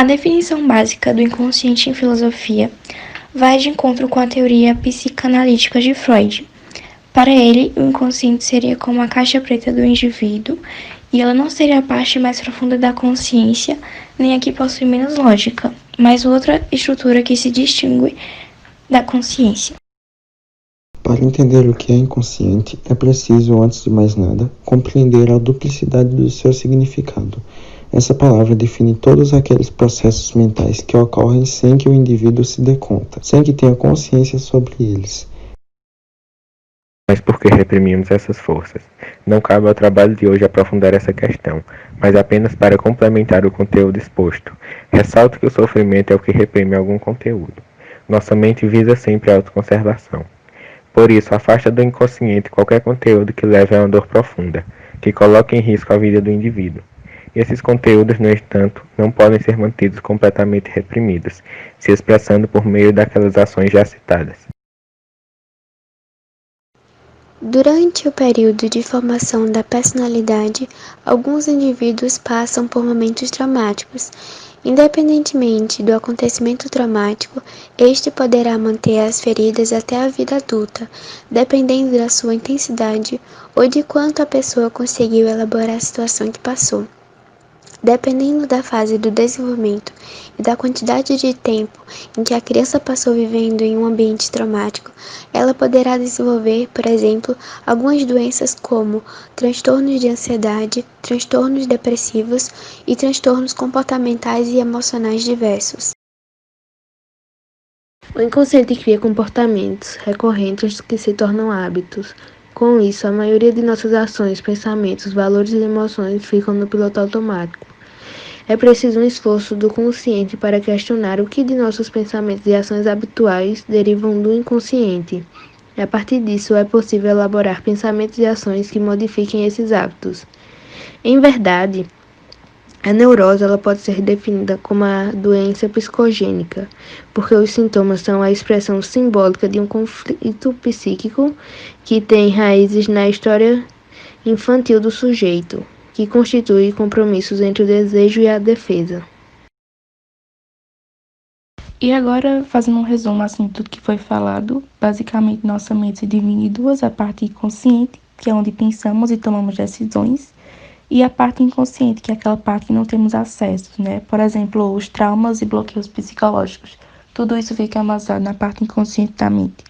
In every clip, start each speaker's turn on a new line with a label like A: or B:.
A: A definição básica do inconsciente em filosofia vai de encontro com a teoria psicanalítica de Freud. Para ele, o inconsciente seria como a caixa preta do indivíduo e ela não seria a parte mais profunda da consciência, nem a que possui menos lógica, mas outra estrutura que se distingue da consciência.
B: Para entender o que é inconsciente, é preciso, antes de mais nada, compreender a duplicidade do seu significado. Essa palavra define todos aqueles processos mentais que ocorrem sem que o indivíduo se dê conta, sem que tenha consciência sobre eles.
C: Mas por que reprimimos essas forças? Não cabe ao trabalho de hoje aprofundar essa questão, mas apenas para complementar o conteúdo exposto. Ressalto que o sofrimento é o que reprime algum conteúdo. Nossa mente visa sempre a autoconservação. Por isso, afasta do inconsciente qualquer conteúdo que leve a uma dor profunda, que coloque em risco a vida do indivíduo. Esses conteúdos, no entanto, não podem ser mantidos completamente reprimidos, se expressando por meio daquelas ações já citadas.
D: Durante o período de formação da personalidade, alguns indivíduos passam por momentos traumáticos. Independentemente do acontecimento traumático, este poderá manter as feridas até a vida adulta, dependendo da sua intensidade ou de quanto a pessoa conseguiu elaborar a situação que passou. Dependendo da fase do desenvolvimento e da quantidade de tempo em que a criança passou vivendo em um ambiente traumático, ela poderá desenvolver, por exemplo, algumas doenças como transtornos de ansiedade, transtornos depressivos e transtornos comportamentais e emocionais diversos.
E: O inconsciente cria comportamentos recorrentes que se tornam hábitos. Com isso, a maioria de nossas ações, pensamentos, valores e emoções ficam no piloto automático. É preciso um esforço do consciente para questionar o que de nossos pensamentos e ações habituais derivam do inconsciente. E a partir disso, é possível elaborar pensamentos e ações que modifiquem esses hábitos. Em verdade, a neurose ela pode ser definida como a doença psicogênica, porque os sintomas são a expressão simbólica de um conflito psíquico que tem raízes na história infantil do sujeito, que constitui compromissos entre o desejo e a defesa.
A: E agora, fazendo um resumo assim de tudo que foi falado, basicamente nossa mente se divide em duas, a parte consciente, que é onde pensamos e tomamos decisões, e a parte inconsciente, que é aquela parte que não temos acesso, né? Por exemplo, os traumas e bloqueios psicológicos. Tudo isso fica armazenado na parte inconsciente da mente.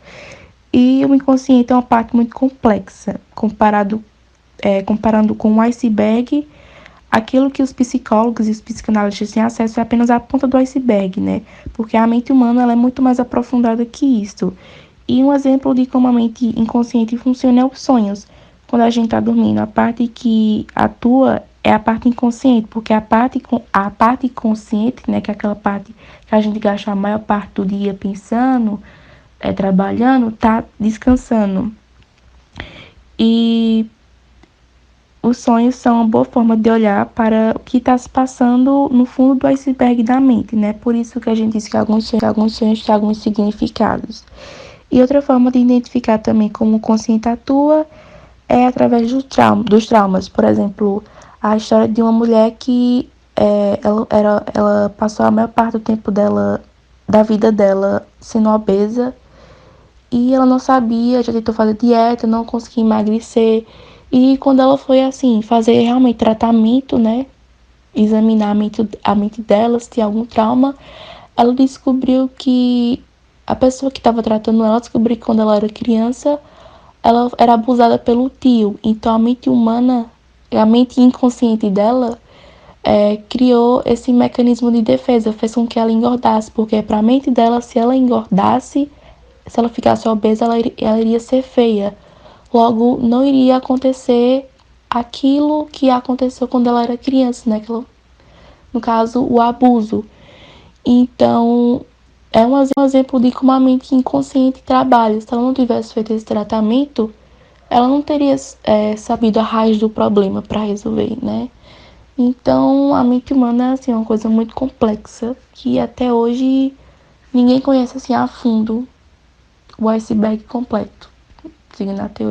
A: E o inconsciente é uma parte muito complexa, comparando com o iceberg. Aquilo que os psicólogos e os psicanalistas têm acesso é apenas a ponta do iceberg, né? Porque a mente humana ela é muito mais aprofundada que isso. E um exemplo de como a mente inconsciente funciona é os sonhos. Quando a gente está dormindo, a parte que atua é a parte inconsciente, porque a parte consciente, né, que é aquela parte que a gente gasta a maior parte do dia pensando, trabalhando, tá descansando. E os sonhos são uma boa forma de olhar para o que está se passando no fundo do iceberg da mente, né? Por isso que a gente diz que alguns sonhos têm alguns significados. E outra forma de identificar também como o consciente atua é através dos traumas. Por exemplo, a história de uma mulher que ela passou a maior parte do tempo dela, da vida dela, sendo obesa, e ela não sabia, já tentou fazer dieta, não conseguia emagrecer. E quando ela foi, assim, fazer realmente tratamento, né, examinar a mente dela, se tinha algum trauma, ela descobriu que a pessoa que estava tratando ela descobriu que quando ela era criança, ela era abusada pelo tio. Então, a mente humana, a mente inconsciente dela, criou esse mecanismo de defesa, fez com que ela engordasse, porque para a mente dela, se ela engordasse, se ela ficasse obesa, ela iria ser feia. Logo, não iria acontecer aquilo que aconteceu quando ela era criança, né? No caso, o abuso. Então, é um exemplo de como a mente inconsciente trabalha. Se ela não tivesse feito esse tratamento, ela não teria sabido a raiz do problema para resolver, né? Então, a mente humana é assim, uma coisa muito complexa que até hoje ninguém conhece assim a fundo o iceberg completo, seguindo a teoria.